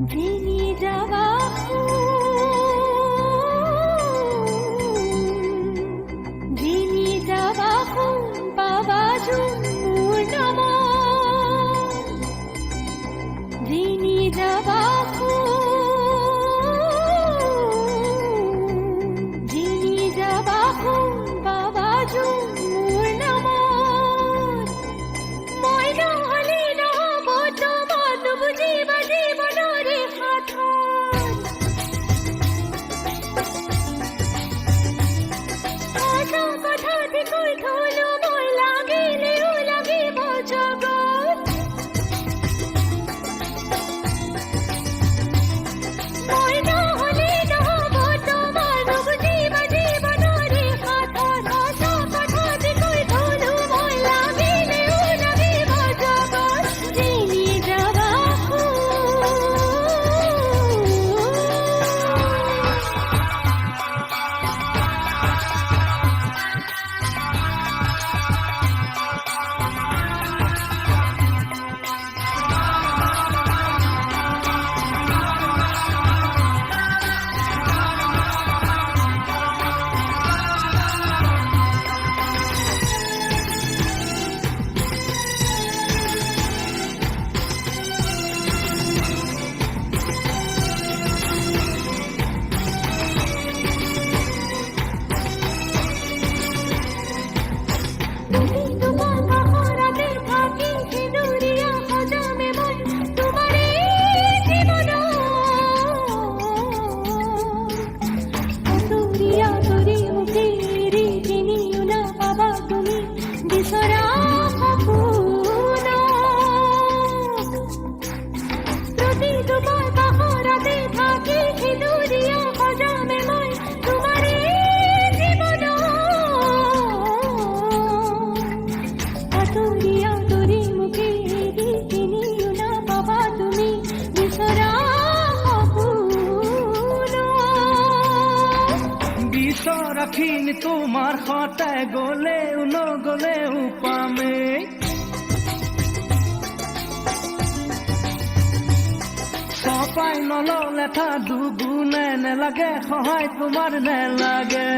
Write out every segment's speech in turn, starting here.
ভেঙে যাওয়া ভেঙে যাওয়া বাবা ঝুমুর নাম ভেঙে যাওয়া ভেঙে যাওয়া বাবা ঝুমুর নাম ময়না হলে নহব তোমার বুঝি বাজি বনরে আশা কথা দেখুই ধুলো মই লাগিলেও লাগিব জগত ময়না হলে নহব তোমার বুঝি বাজি বনরে আশা কথা দেখুই ধুলো মই লাগিলেও লাগিব জগত জেনে যাওয়া তোমার পাহারাতে থাকি সিঁদুরিয়া হজমে মন তোমারে জীবন সিঁদুরিয়া তোরে মুখে রে চিনিও না বাবা তুমি বিসরা প্রতি তোমার পাহারাতে থাকি সিঁদুরিয়া হজমে মন তোমারে জীবন তোরিয়া তোরি মুখে চিনিও না বাবা তুমি বিসরা বিচরাখিনি তোমাৰ সতে গলেও নগলেও পামে চপাই নললে থা দুগুণে নেলাগে সহায় তোমাৰ নেলাগে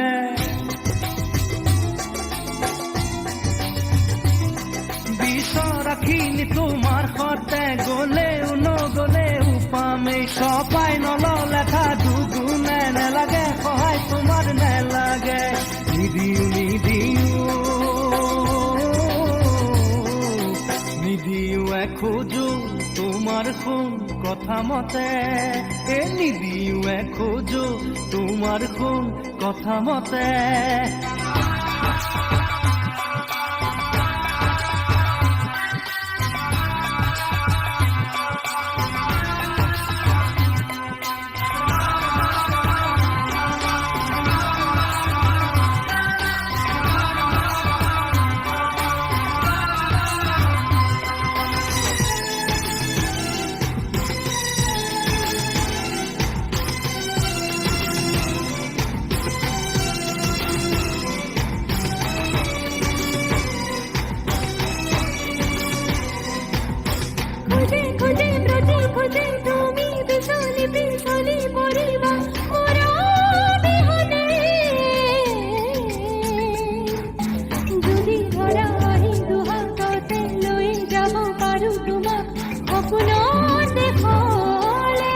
বিচৰাখিনি তোমাৰ সতে গলেও নগলেও পামে চপাই নললে থা দুগুণে নেলাগে সহায় তোমাৰ নেলাগে নিদিও নিদিও এখোজো তোমাৰ শুন কথা মতে নিদিও এখোজো তোমাৰ শুন কথা মতে খুঁজে খুঁজে প্রতি খুঁজে তুমি বিছলি বিছলি পরিবা মোরা বিহনে যদি ধরা আহি দুহাততে লৈ যাব পাৰো তোমাক সপোনৰ দেশলে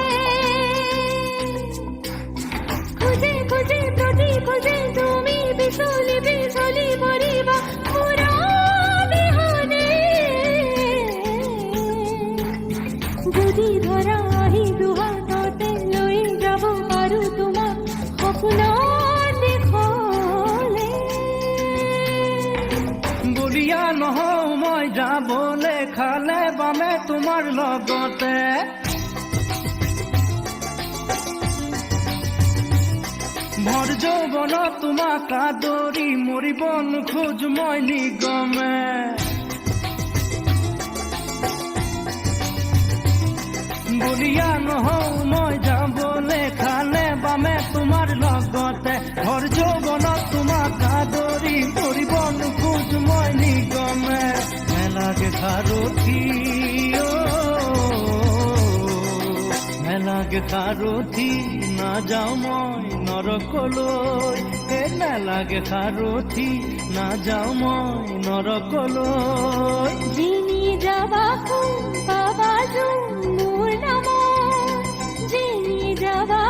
খুঁজে খুঁজে প্ৰতি খুঁজে তুমি বিছলি বিছলি পৰিবা মোৰা যদি ধৰা আহি দুহাততে লৈ যাব পাৰো তোমাক সপোনৰ দেশলে বলিয়া নহও মই যাবলে খালে বামে তোমাৰ লগতে ভৰ যৌৱন তোমাক আদৰি মৰিব নোখোজ মই নিগমে বলিয়া নহও মই যাবলে খালে বামে তোমাৰ লগতে ভৰ যৌৱন তোমাক আদৰি মৰিব নোখোজ মই নিগমে নেলাগে সাৰথি নেলাগে সাৰথি নাযাওঁ মই নৰকলৈ নেলাগে সাৰথি নাযাওঁ মই নৰকলৈ যিনি যাবা পাবা মোৰ নাম যিনি যাবা